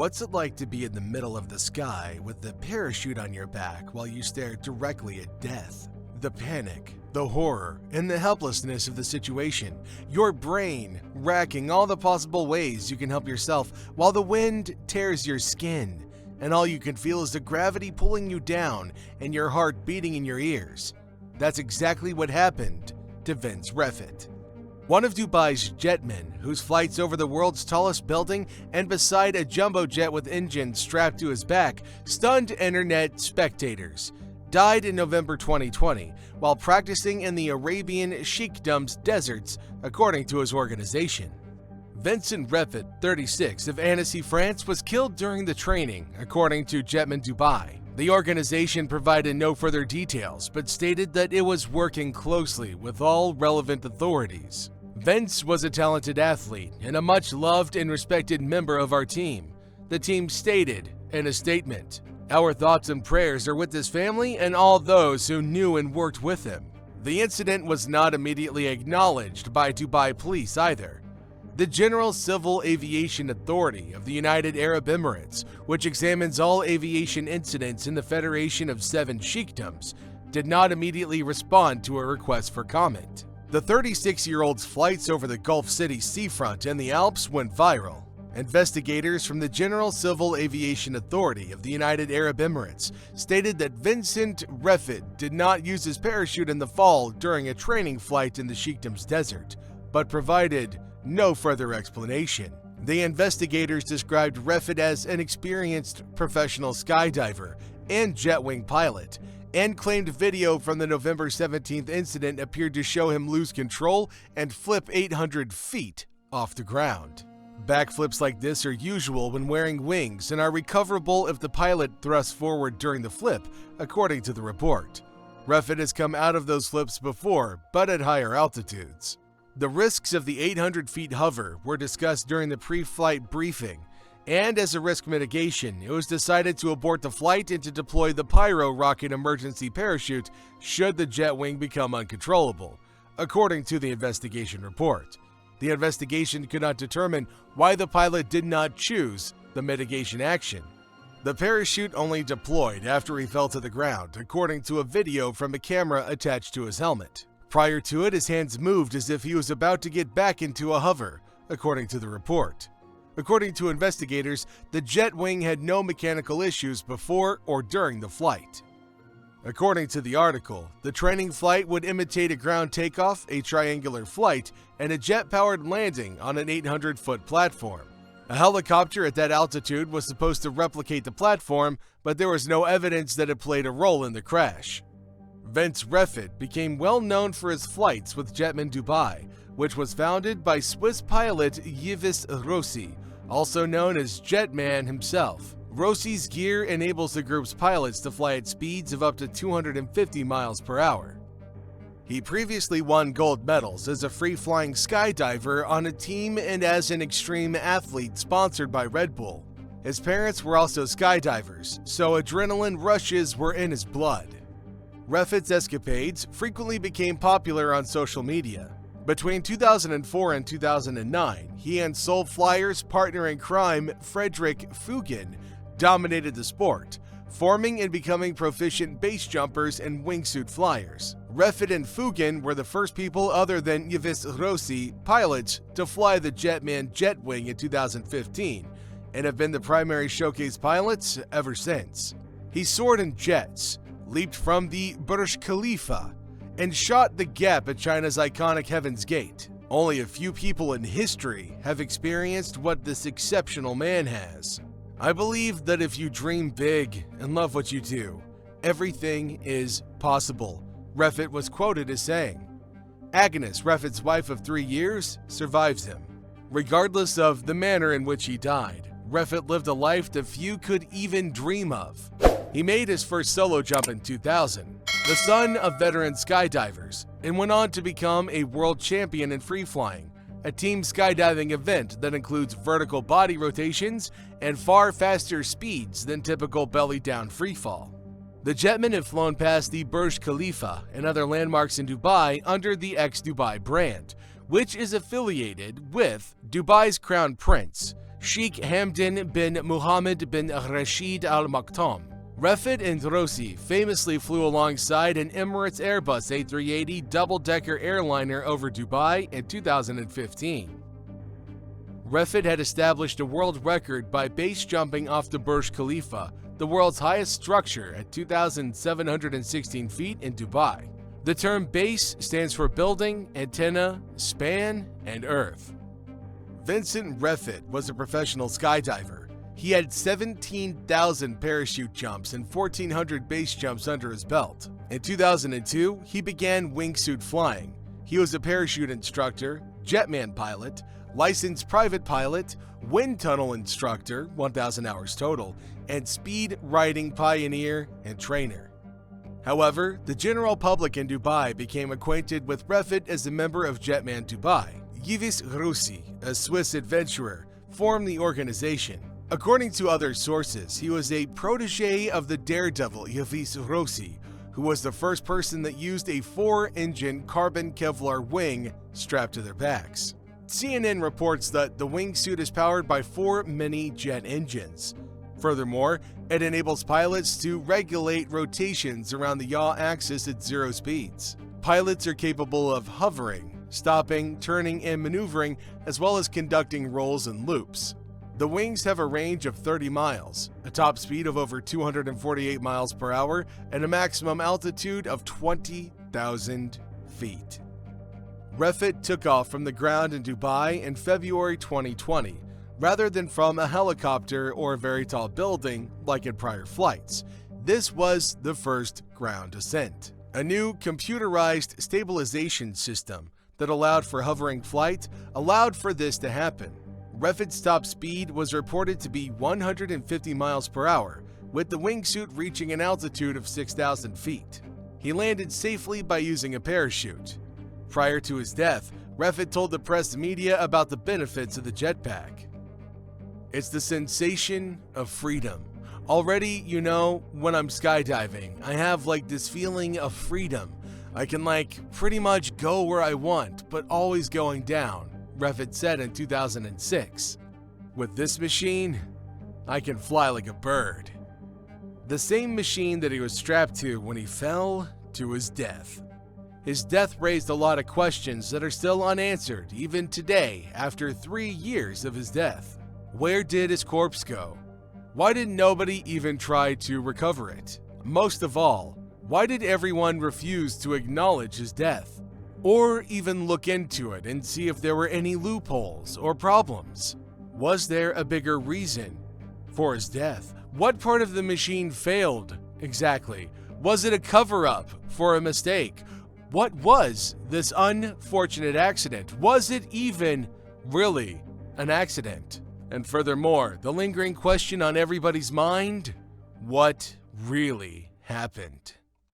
What's it like to be in the middle of the sky with the parachute on your back while you stare directly at death? The panic, the horror, and the helplessness of the situation, your brain racking all the possible ways you can help yourself while the wind tears your skin, and all you can feel is the gravity pulling you down and your heart beating in your ears. That's exactly what happened to Vince Reffet, one of Dubai's jetmen whose flights over the world's tallest building and beside a jumbo jet with engines strapped to his back stunned internet spectators. Died in November 2020 while practicing in the Arabian sheikhdom's deserts, according to his organization. Vincent Reffet, 36, of Annecy, France, was killed during the training, according to Jetmen Dubai. The organization provided no further details, but stated that it was working closely with all relevant authorities. Vince was a talented athlete and a much-loved and respected member of our team, the team stated in a statement. Our thoughts and prayers are with his family and all those who knew and worked with him. The incident was not immediately acknowledged by Dubai police either. The General Civil Aviation Authority of the United Arab Emirates, which examines all aviation incidents in the Federation of 7 Sheikdoms, did not immediately respond to a request for comment. The 36-year-old's flights over the Gulf City seafront and the Alps went viral. Investigators from the General Civil Aviation Authority of the United Arab Emirates stated that Vincent Reffet did not use his parachute in the fall during a training flight in the Sheikdom's desert, but provided no further explanation. The investigators described Reffet as an experienced professional skydiver and jetwing pilot, and claimed video from the November 17th incident appeared to show him lose control and flip 800 feet off the ground. Backflips like this are usual when wearing wings and are recoverable if the pilot thrusts forward during the flip, according to the report. Reffet has come out of those flips before, but at higher altitudes. The risks of the 800 feet hover were discussed during the pre-flight briefing, and as a risk mitigation, it was decided to abort the flight and to deploy the Pyro rocket emergency parachute should the jet wing become uncontrollable, according to the investigation report. The investigation could not determine why the pilot did not choose the mitigation action. The parachute only deployed after he fell to the ground, according to a video from a camera attached to his helmet. Prior to it, his hands moved as if he was about to get back into a hover, according to the report. According to investigators, the jet wing had no mechanical issues before or during the flight. According to the article, the training flight would imitate a ground takeoff, a triangular flight, and a jet-powered landing on an 800-foot platform. A helicopter at that altitude was supposed to replicate the platform, but there was no evidence that it played a role in the crash. Vince Reffet became well known for his flights with Jetmen Dubai, which was founded by Swiss pilot Yves Rossi, also known as Jetman himself. Rossi's gear enables the group's pilots to fly at speeds of up to 250 miles per hour. He previously won gold medals as a free-flying skydiver on a team and as an extreme athlete sponsored by Red Bull. His parents were also skydivers, so adrenaline rushes were in his blood. Reffet's escapades frequently became popular on social media. Between 2004 and 2009, he and Soul Flyer's partner in crime, Frederick Fugen, dominated the sport, forming and becoming proficient base jumpers and wingsuit flyers. Reffet and Fugen were the first people other than Yves Rossi pilots to fly the Jetman Jetwing in 2015, and have been the primary showcase pilots ever since. He soared in jets, leaped from the Burj Khalifa, and shot the gap at China's iconic Heaven's Gate. Only a few people in history have experienced what this exceptional man has. I believe that if you dream big and love what you do, everything is possible, Reffet was quoted as saying. Agnes, Reffet's wife of 3 years, survives him. Regardless of the manner in which he died, Reffet lived a life that few could even dream of. He made his first solo jump in 2000, the son of veteran skydivers, and went on to become a world champion in free flying, a team skydiving event that includes vertical body rotations and far faster speeds than typical belly-down freefall. The jetmen have flown past the Burj Khalifa and other landmarks in Dubai under the X Dubai brand, which is affiliated with Dubai's Crown Prince, Sheikh Hamdan bin Muhammad bin Rashid Al Maktoum. Reffet and Rossi famously flew alongside an Emirates Airbus A380 double-decker airliner over Dubai in 2015. Reffet had established a world record by base jumping off the Burj Khalifa, the world's highest structure at 2,716 feet in Dubai. The term base stands for building, antenna, span, and earth. Vincent Reffet was a professional skydiver. He had 17,000 parachute jumps and 1,400 base jumps under his belt. In 2002, he began wingsuit flying. He was a parachute instructor, jetman pilot, licensed private pilot, wind tunnel instructor, 1,000 hours total, and speed riding pioneer and trainer. However, the general public in Dubai became acquainted with Reffet as a member of Jetman Dubai. Yves Rossi, a Swiss adventurer, formed the organization. According to other sources, he was a protege of the daredevil Yves Rossi, who was the first person that used a 4-engine carbon Kevlar wing strapped to their backs. CNN reports that the wingsuit is powered by 4 mini-jet engines. Furthermore, it enables pilots to regulate rotations around the yaw axis at 0 speeds. Pilots are capable of hovering, stopping, turning, and maneuvering, as well as conducting rolls and loops. The wings have a range of 30 miles, a top speed of over 248 miles per hour, and a maximum altitude of 20,000 feet. Reffet took off from the ground in Dubai in February 2020, rather than from a helicopter or a very tall building like in prior flights. This was the first ground descent. A new computerized stabilization system that allowed for hovering flight allowed for this to happen. Reffet's top speed was reported to be 150 miles per hour, with the wingsuit reaching an altitude of 6,000 feet. He landed safely by using a parachute. Prior to his death, Reffet told the press media about the benefits of the jetpack. It's the sensation of freedom. Already, when I'm skydiving, I have this feeling of freedom. I can pretty much go where I want, but always going down, Reffet said in 2006. With this machine, I can fly like a bird. The same machine that he was strapped to when he fell to his death. His death raised a lot of questions that are still unanswered even today after 3 years of his death. Where did his corpse go? Why did nobody even try to recover it? Most of all, why did everyone refuse to acknowledge his death? Or even look into it and see if there were any loopholes or problems? Was there a bigger reason for his death? What part of the machine failed exactly? Was it a cover-up for a mistake? What was this unfortunate accident? Was it even really an accident? And furthermore, the lingering question on everybody's mind: what really happened?